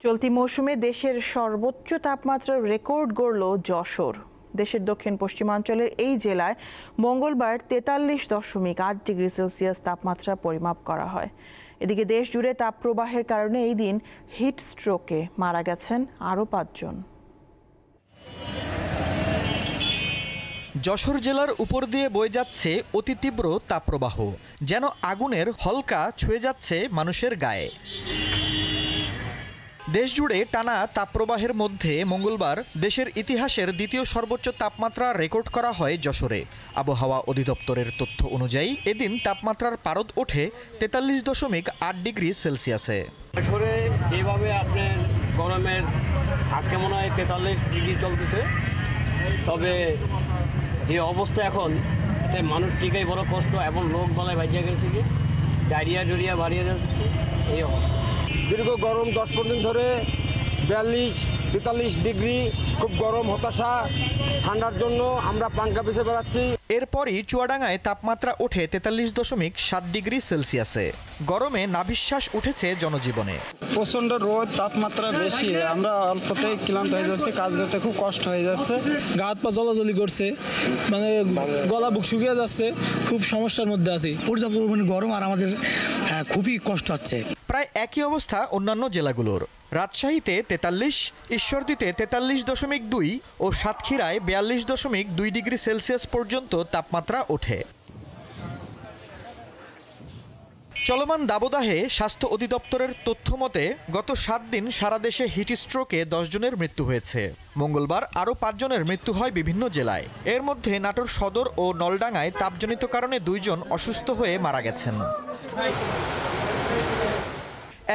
চলতি মৌসুমে দেশের সর্বোচ্চ তাপমাত্রার রেকর্ড গড়ল যশোর। দেশের দক্ষিণ পশ্চিমাঞ্চলের এই জেলায় মঙ্গলবার ৪৩.৮ ডিগ্রি সেলসিয়াস তাপমাত্রা পরিমাপ করা হয়। এদিকে দেশ জুড়ে তাপপ্রবাহের কারণে এই দিন হিট স্ট্রোকে মারা গেছেন আরও ৫ জন। যশোর জেলার উপর দিয়ে বয়ে যাচ্ছে অতি তীব্র তাপপ্রবাহ, যেন আগুনের হলকা ছুঁয়ে যাচ্ছে মানুষের গায়ে। দেশজুড়ে টানা তাপপ্রবাহের মধ্যে মঙ্গলবার দেশের ইতিহাসের দ্বিতীয় সর্বোচ্চ তাপমাত্রা রেকর্ড করা হয় যশোরে। আবহাওয়া অধিদপ্তরের তথ্য অনুযায়ী এদিন তাপমাত্রার পারদ ওঠে ৪৩.৮ ডিগ্রি সেলসিয়াসে। যশোরে যেভাবে আপনার গরমের আজকে মনে হয় ৪৩ ডিগ্রি চলতেছে, তবে যে অবস্থা এখন এতে মানুষ টিকাই বড় কষ্ট এবং লোক বলায় বাজিয়া গেছে, যে ডায়রিয়া বাড়িয়ে যাচ্ছে এই অবস্থা। দীর্ঘ গরম ১০-১৫ দিন ধরে ৪২-৪৩ ডিগ্রি, খুব গরম, হতাশা। ঠান্ডার জন্য আমরা পাঙ্খা পিছে বেড়াচ্ছি। এরপরই চুয়াডাঙ্গায় তাপমাত্রা ওঠে ৪৩.৭ ডিগ্রি সেলসিয়াসে। গরমে নাভিশ্বাস উঠেছে জনজীবনে। প্রচণ্ড রোদ, তাপমাত্রা বেশি, আমরা অল্পতেই ক্লান্ত হয়ে যাচ্ছে, কাজ করতে খুব কষ্ট হয়ে যাচ্ছে। গা হাত পা জ্বলাজ্বলি করছে, মানে গলা বুক শুকিয়ে যাচ্ছে, খুব সমস্যার মধ্যে আছি। পর্যাপ্ত পরিমাণে গরম আর আমাদের খুবই কষ্ট হচ্ছে। প্রায় একই অবস্থা অন্যান্য জেলাগুলোর। রাজশাহীতে ৪৩, ঈশ্বরদীতে ৪৩.২ ও সাতক্ষীরায় ৪২.২ ডিগ্রি সেলসিয়াস পর্যন্ত তাপমাত্রা ওঠে। চলমান দাবদাহে স্বাস্থ্য অধিদপ্তরের তথ্য মতে গত ৭ দিন সারা দেশে হিট স্ট্রোকে ১০ জনের মৃত্যু হয়েছে। মঙ্গলবার আরও ৫ জনের মৃত্যু হয় বিভিন্ন জেলায়। এর মধ্যে নাটোর সদর ও নলডাঙ্গায় তাপজনিত কারণে ২ জন অসুস্থ হয়ে মারা গেছেন।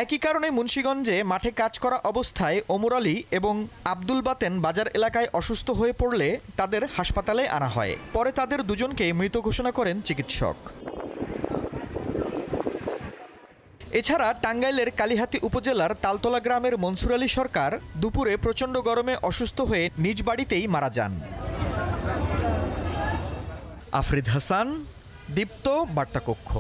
একই কারণে মুন্সিগঞ্জে মাঠে কাজ করা অবস্থায় ওমর আলী এবং আব্দুল বাতেন বাজার এলাকায় অসুস্থ হয়ে পড়লে তাদের হাসপাতালে আনা হয়। পরে তাদের দুজনকে মৃত ঘোষণা করেন চিকিৎসক। এছাড়া টাঙ্গাইলের কালিহাতী উপজেলার তালতলা গ্রামের মনসুর আলী সরকার দুপুরে প্রচণ্ড গরমে অসুস্থ হয়ে নিজ বাড়িতেই মারা যান। আফরিদ হাসান, দীপ্ত বার্তাকক্ষ।